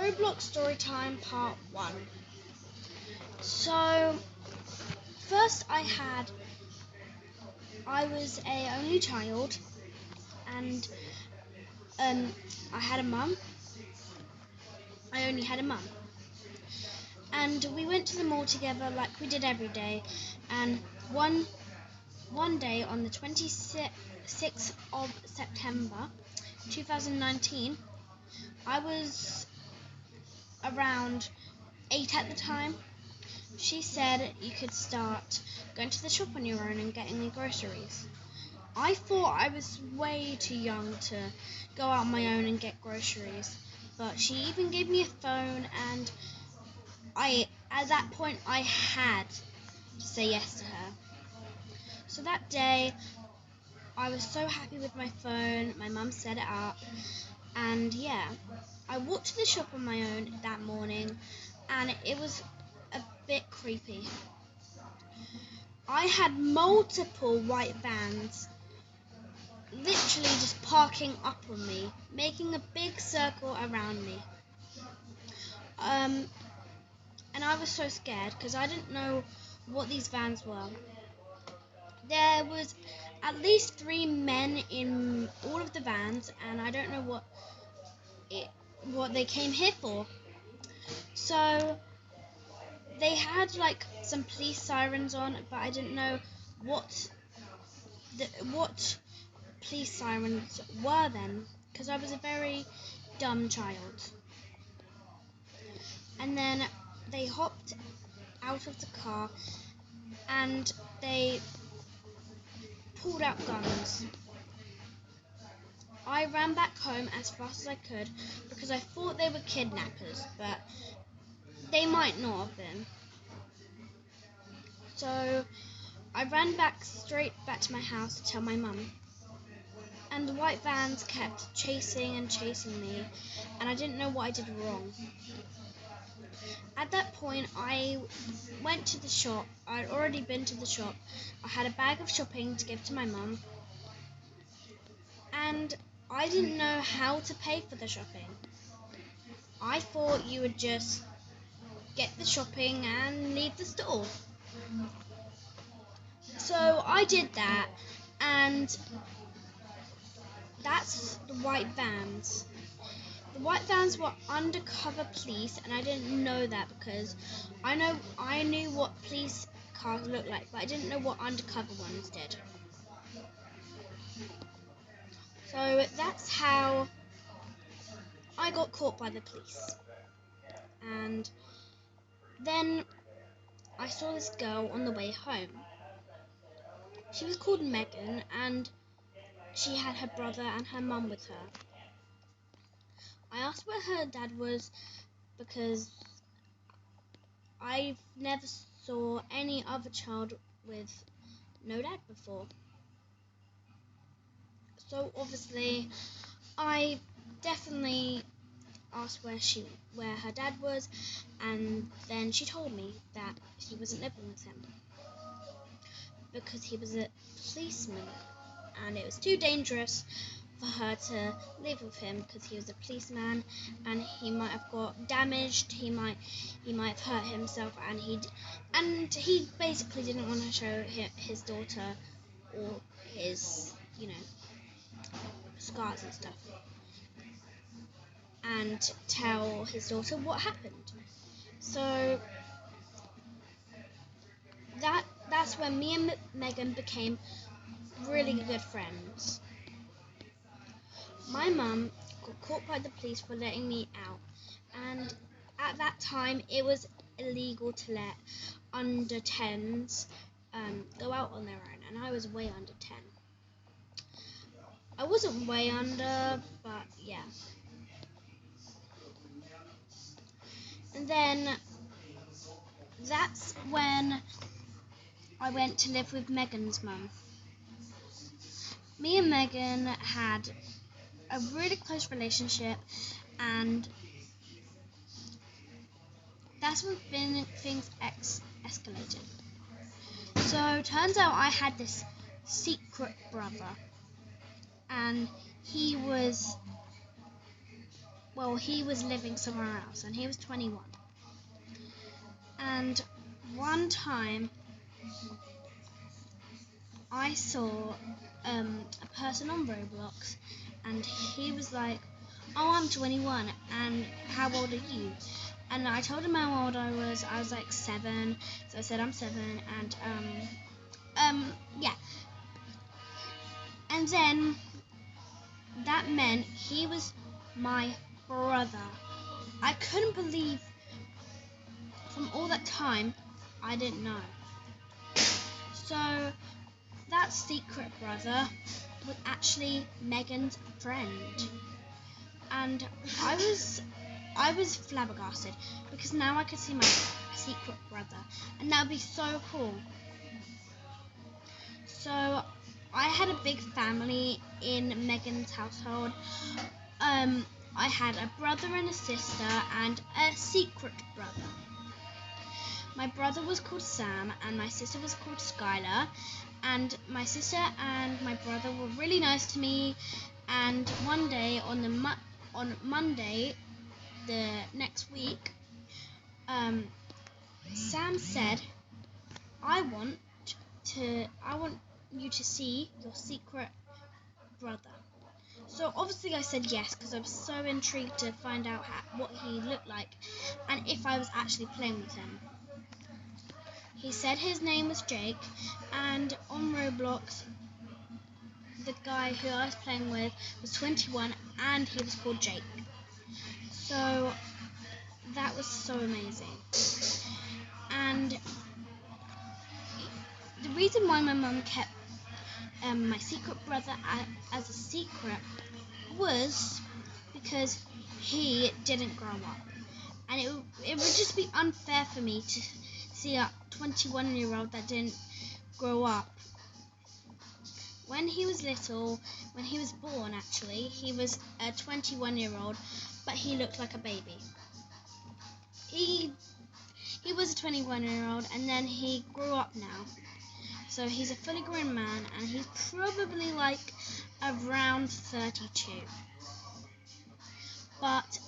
Roblox Storytime Part 1. So, first I was a only child, and I had a mum. I only had a mum. And we went to the mall together like we did every day. And one day on the 26th of September 2019, I was around 8 at the time. She said you could start going to the shop on your own and getting the groceries. I thought I was way too young to go out on my own and get groceries, but she even gave me a phone, and at that point I had to say yes to her. So that day I was so happy with my phone. My mum set it up, and yeah, I walked to the shop on my own that morning, and it was a bit creepy. I had multiple white vans literally just parking up on me, making a big circle around me. And I was so scared because I didn't know what these vans were. There was at least 3 men in all of the vans, and I don't know what they came here for. So they had like some police sirens on, but I didn't know what police sirens were then, because I was a very dumb child. And then they hopped out of the car and they pulled out guns. I ran back home as fast as I could because I thought they were kidnappers, but they might not have been. So I ran straight back to my house to tell my mum. And the white vans kept chasing me, and I didn't know what I did wrong. At that point, I went to the shop. I'd already been to the shop. I had a bag of shopping to give to my mum, and I didn't know how to pay for the shopping. I thought you would just get the shopping and leave the store. So I did that, and that's the white vans. The white vans were undercover police, and I didn't know that because I knew what police cars looked like, but I didn't know what undercover ones did. So that's how I got caught by the police. And then I saw this girl on the way home. She was called Megan, and she had her brother and her mum with her. I asked where her dad was because I've never saw any other child with no dad before. So obviously I definitely asked where her dad was, and then she told me that she wasn't living with him because he was a policeman, and it was too dangerous for her to live with him because he was a policeman, and he might have got damaged, he might have hurt himself, and he basically didn't want to show his daughter or his scars and stuff, and tell his daughter what happened. So that's when me and Megan became really good friends. My mum got caught by the police for letting me out, and at that time it was illegal to let under 10s go out on their own, and I was way under 10. I wasn't way under, but yeah. And then that's when I went to live with Megan's mum. Me and Megan had a really close relationship, and that's when things escalated. So turns out I had this secret brother, and he was well, he was living somewhere else, and he was 21. And one time, I saw a person on Roblox, and he was like, "Oh, I'm 21, and how old are you?" And I told him how old I was. I was like 7, so I said I'm 7, and yeah. And then that meant he was my brother. I couldn't believe from all that time I didn't know. So that secret brother was actually Megan's friend, and I was flabbergasted because now I could see my secret brother, and that would be so cool. So I had a big family in Megan's household. I had a brother and a sister and a secret brother. My brother was called Sam and my sister was called Skylar, and my sister and my brother were really nice to me. And one day on Monday, the next week, Sam said, I want you to see your secret brother." So obviously I said yes because I was so intrigued to find out what he looked like and if I was actually playing with him. He said his name was Jake, and on Roblox the guy who I was playing with was 21 and he was called Jake. So that was so amazing. And the reason why my mum kept my secret brother as a secret was because he didn't grow up, and it would just be unfair for me to see a 21-year-old that didn't grow up. When he was little, when he was born actually, he was a 21-year-old, but he looked like a baby. He was a 21-year-old, and then he grew up now. So he's a fully grown man, and he's probably like around 32. But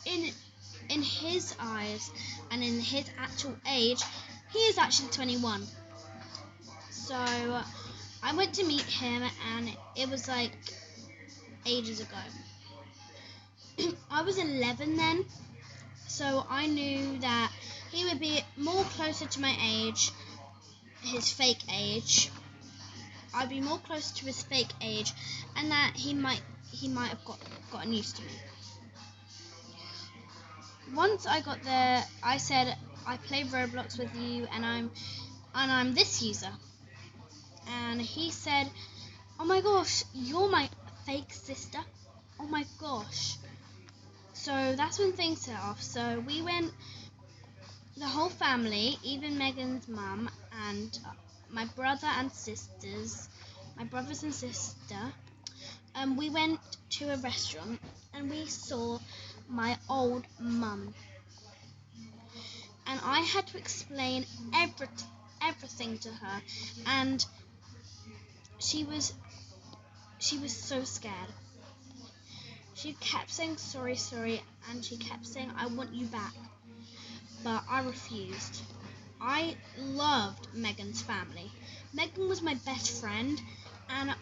in his eyes and in his actual age, he is actually 21. So I went to meet him, and it was like ages ago. I was 11 then, so I knew that he would be more closer to my age, his fake age. I'd be more closer to his fake age, and that he might have gotten used to me. Once I got there, I said, "I play Roblox with you, and I'm this user." And he said, "Oh my gosh, you're my fake sister. Oh my gosh." So that's when things set off. So we went, the whole family, even Megan's mum and my brother and sisters, my brothers and sister, we went to a restaurant and we saw my old mum. And I had to explain everything to her, and she was so scared. She kept saying sorry, and she kept saying I want you back, but I refused. I loved Megan's family. Megan was my best friend, and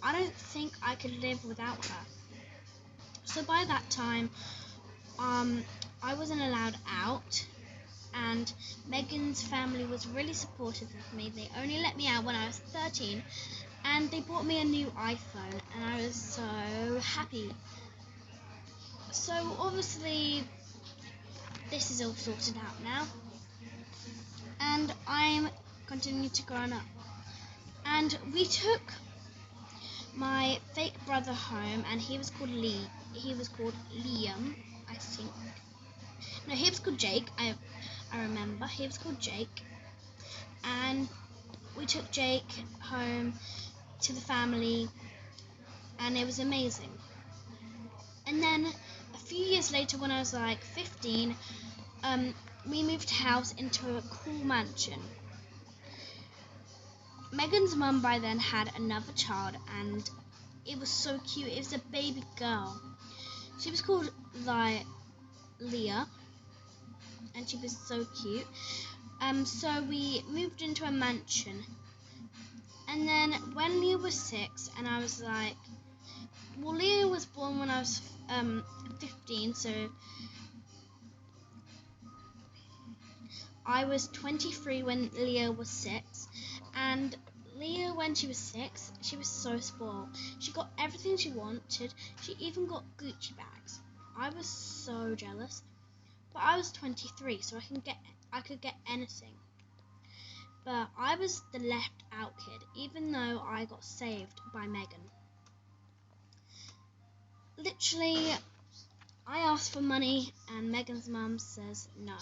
I don't think I could live without her. So by that time, I wasn't allowed out, and Megan's family was really supportive of me. They only let me out when I was 13, and they bought me a new iPhone, and I was so happy. So obviously this is all sorted out now, and I'm continuing to grow up. And we took my fake brother home, and he was called Liam, I think. No, he was called Jake. I remember he was called Jake, and we took Jake home to the family, and it was amazing. And then a few years later, when I was like 15, we moved house into a cool mansion. Megan's mum by then had another child, and it was so cute. It was a baby girl. She was called like Leah, and she was so cute. So we moved into a mansion, and then when Leah was 6, and I was like, well, Leah was born when I was 15, so I was 23 when Leah was 6, and Leah, when she was 6, she was so spoiled. She got everything she wanted. She even got Gucci bags. I was so jealous. But I was 23, so I could get anything. But I was the left out kid, even though I got saved by Megan. Literally, I asked for money, and Megan's mum says no.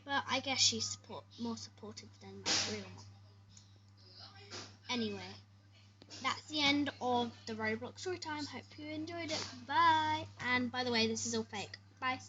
But I guess she's more supportive than my real mum. Anyway, that's the end of the Roblox story time. Hope you enjoyed it. Bye. And by the way, this is all fake. Bye.